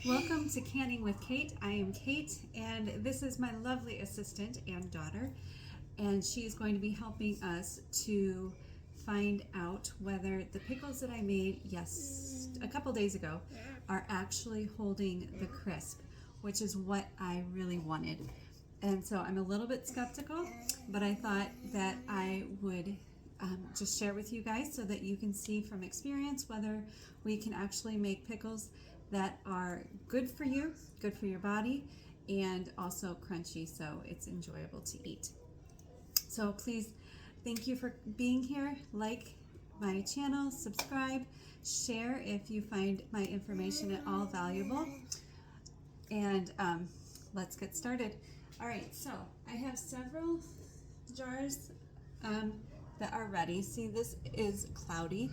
Welcome to Canning with Kate. I am Kate, and this is my lovely assistant and daughter, and she's going to be helping us to find out whether the pickles that I made a couple days ago are actually holding the crisp, which is what I really wanted. And so I'm a little bit skeptical, but I thought that I would just share with you guys so that you can see from experience whether we can actually make pickles that are good for you, good for your body, and also crunchy, so it's enjoyable to eat. So please, thank you for being here. Like my channel, subscribe, share if you find my information at all valuable, and let's get started. All right, so I have several jars that are ready. See, this is cloudy,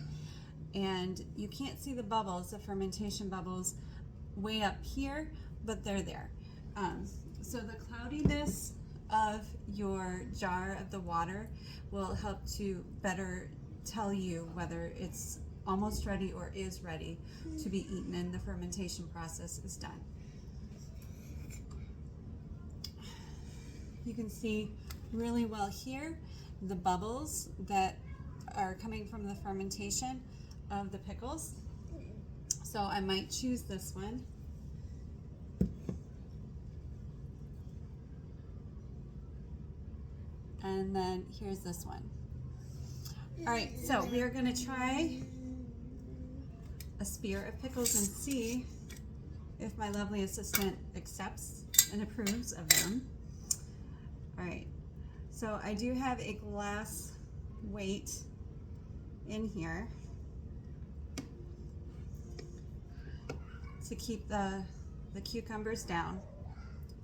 and you can't see the bubbles, the fermentation bubbles way up here, but they're there. So the cloudiness of your jar of the water will help to better tell you whether it's almost ready or is ready to be eaten and the fermentation process is done. You can see really well here the bubbles that are coming from the fermentation of the pickles. So I might choose this one. And then here's this one. All right, so we are going to try a spear of pickles and see if my lovely assistant accepts and approves of them. All right, so I do have a glass weight in here to keep the cucumbers down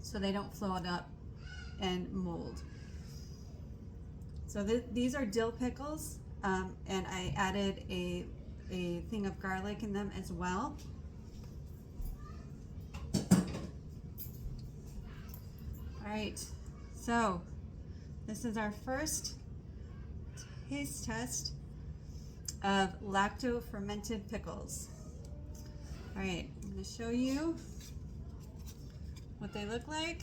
so they don't float up and mold. So these are dill pickles, and I added a thing of garlic in them as well. All right, so this is our first taste test of lacto-fermented pickles. All right, I'm going to show you what they look like.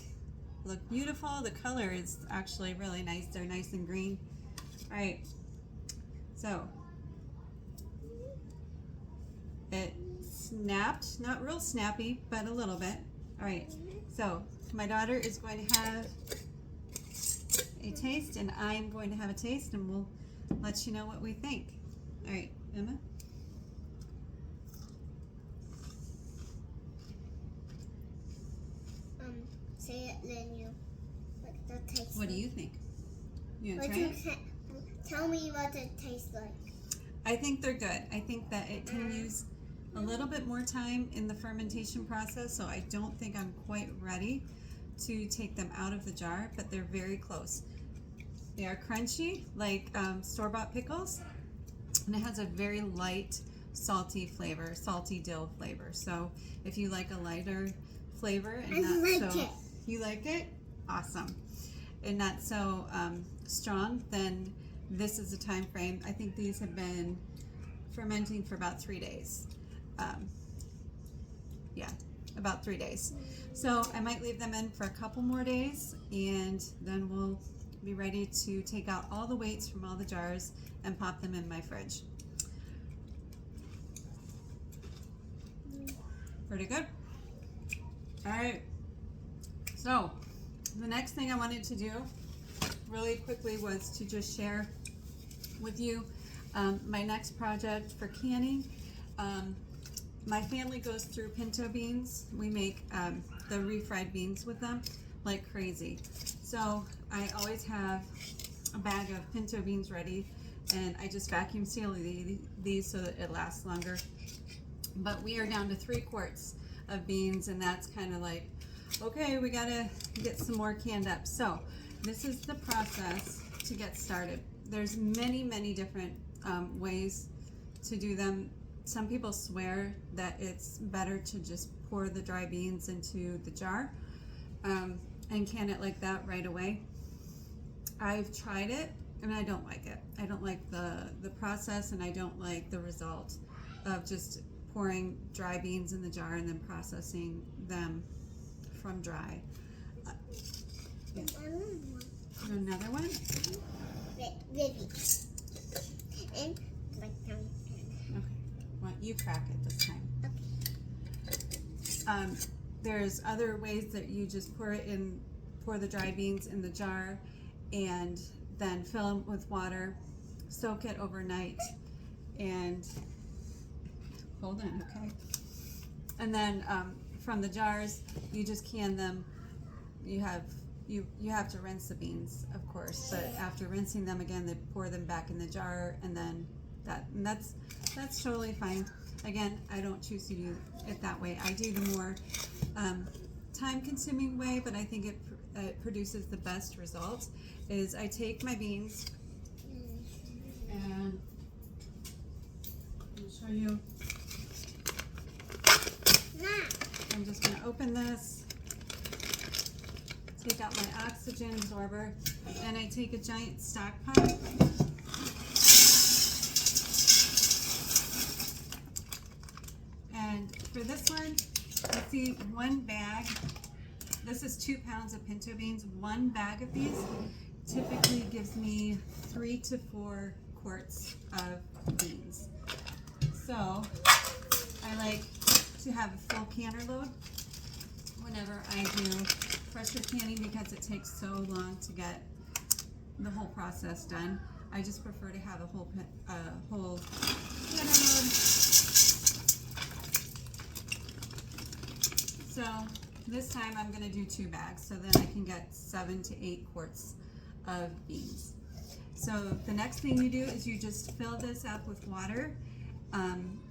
Look beautiful. The color is actually really nice. They're nice and green. All right, so it snapped, not real snappy, but a little bit. All right, so my daughter is going to have a taste, and I'm going to have a taste, and we'll let you know what we think. All right, Emma. Say it, then you what the taste. What do you think? You want to try it? Tell me what it tastes like. I think they're good. I think that it can use a little bit more time in the fermentation process, so I don't think I'm quite ready to take them out of the jar, but they're very close. They are crunchy, like store-bought pickles, and it has a very light, salty flavor, salty dill flavor. So if you like a lighter flavor and you like it? Awesome. And not so strong, then this is the time frame. I think these have been fermenting for about 3 days. Yeah, about 3 days. So I might leave them in for a couple more days, and then we'll be ready to take out all the weights from all the jars and pop them in my fridge. Pretty good. All right. So the next thing I wanted to do really quickly was to just share with you my next project for canning. My family goes through pinto beans. We make the refried beans with them like crazy. So I always have a bag of pinto beans ready, and I just vacuum seal these so that it lasts longer. But we are down to 3 quarts of beans, and that's kind of like, okay, we gotta get some more canned up. So this is the process to get started. There's many different ways to do them. Some people swear that it's better to just pour the dry beans into the jar and can it like that right away. I've tried it and I don't like it. I don't like the process, and I don't like the result of just pouring dry beans in the jar and then processing them from dry. Another one? Ready. And my tongue. Okay. Well, you crack it this time. Okay. There's other ways that you just pour the dry beans in the jar and then fill them with water, soak it overnight, and hold on, okay? And then from the jars, you just can them. You have to rinse the beans, of course, but after rinsing them again, they pour them back in the jar, and then that's totally fine. Again, I don't choose to do it that way. I do the more time-consuming way, but I think it produces the best results. Is I take my beans and I'll show you. I'm just going to open this, take out my oxygen absorber, and I take a giant stock pot. And for this one, you see one bag. This is 2 pounds of pinto beans. One bag of these typically gives me 3 to 4 quarts of beans. So I like to have a full canner load whenever I do pressure canning because it takes so long to get the whole process done. I just prefer to have a whole canner load. So this time I'm going to do 2 bags so then I can get 7 to 8 quarts of beans. So the next thing you do is you just fill this up with water,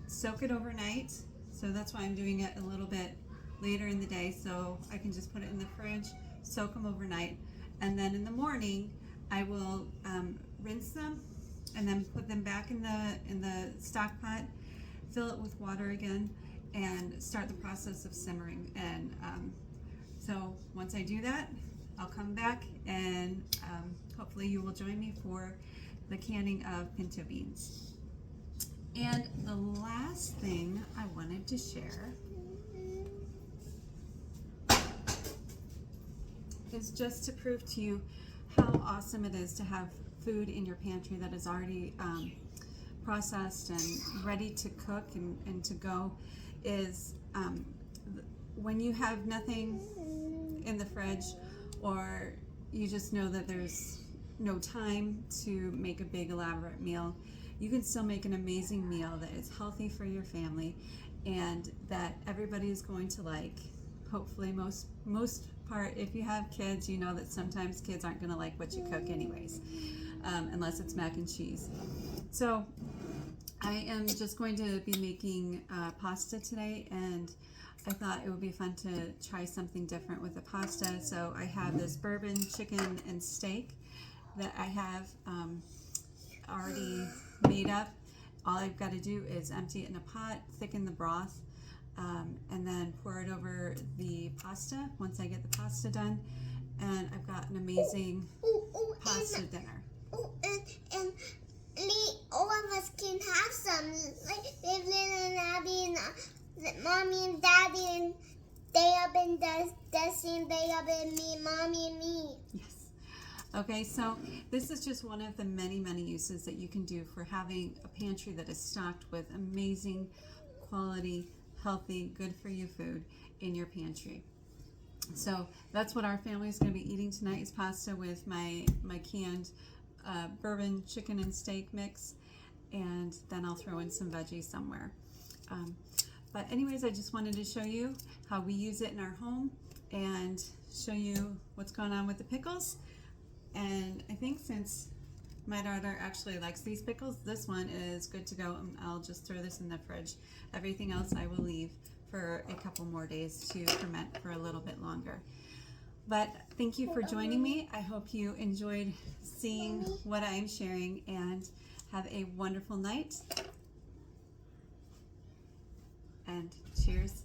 soak it overnight. So that's why I'm doing it a little bit later in the day so I can just put it in the fridge, soak them overnight, and then in the morning I will rinse them and then put them back in the stock pot, fill it with water again, and start the process of simmering. And so once I do that, I'll come back and hopefully you will join me for the canning of pinto beans. And the last thing I wanted to share is just to prove to you how awesome it is to have food in your pantry that is already processed and ready to cook and to go. Is when you have nothing in the fridge, or you just know that there's no time to make a big elaborate meal, you can still make an amazing meal that is healthy for your family and that everybody is going to like. Hopefully most part, if you have kids, you know that sometimes kids aren't going to like what you cook anyways, unless it's mac and cheese. So I am just going to be making pasta today, and I thought it would be fun to try something different with the pasta. So I have this bourbon chicken and steak that I have already made up. All I've got to do is empty it in a pot, thicken the broth, and then pour it over the pasta once I get the pasta done. And I've got an amazing pasta dinner. And all of us can have some. Like Evelyn and Abby and Mommy and Daddy, and they have been Destiny, they have been me, Mommy and me. Yes. Okay, so this is just one of the many, many uses that you can do for having a pantry that is stocked with amazing quality, healthy, good for you food in your pantry. So that's what our family is going to be eating tonight, is pasta with my canned bourbon chicken and steak mix, and then I'll throw in some veggies somewhere. But anyways, I just wanted to show you how we use it in our home and show you what's going on with the pickles. And I think since my daughter actually likes these pickles, this one is good to go, and I'll just throw this in the fridge. Everything else I will leave for a couple more days to ferment for a little bit longer. But thank you for joining me. I hope you enjoyed seeing what I'm sharing, and have a wonderful night. And cheers.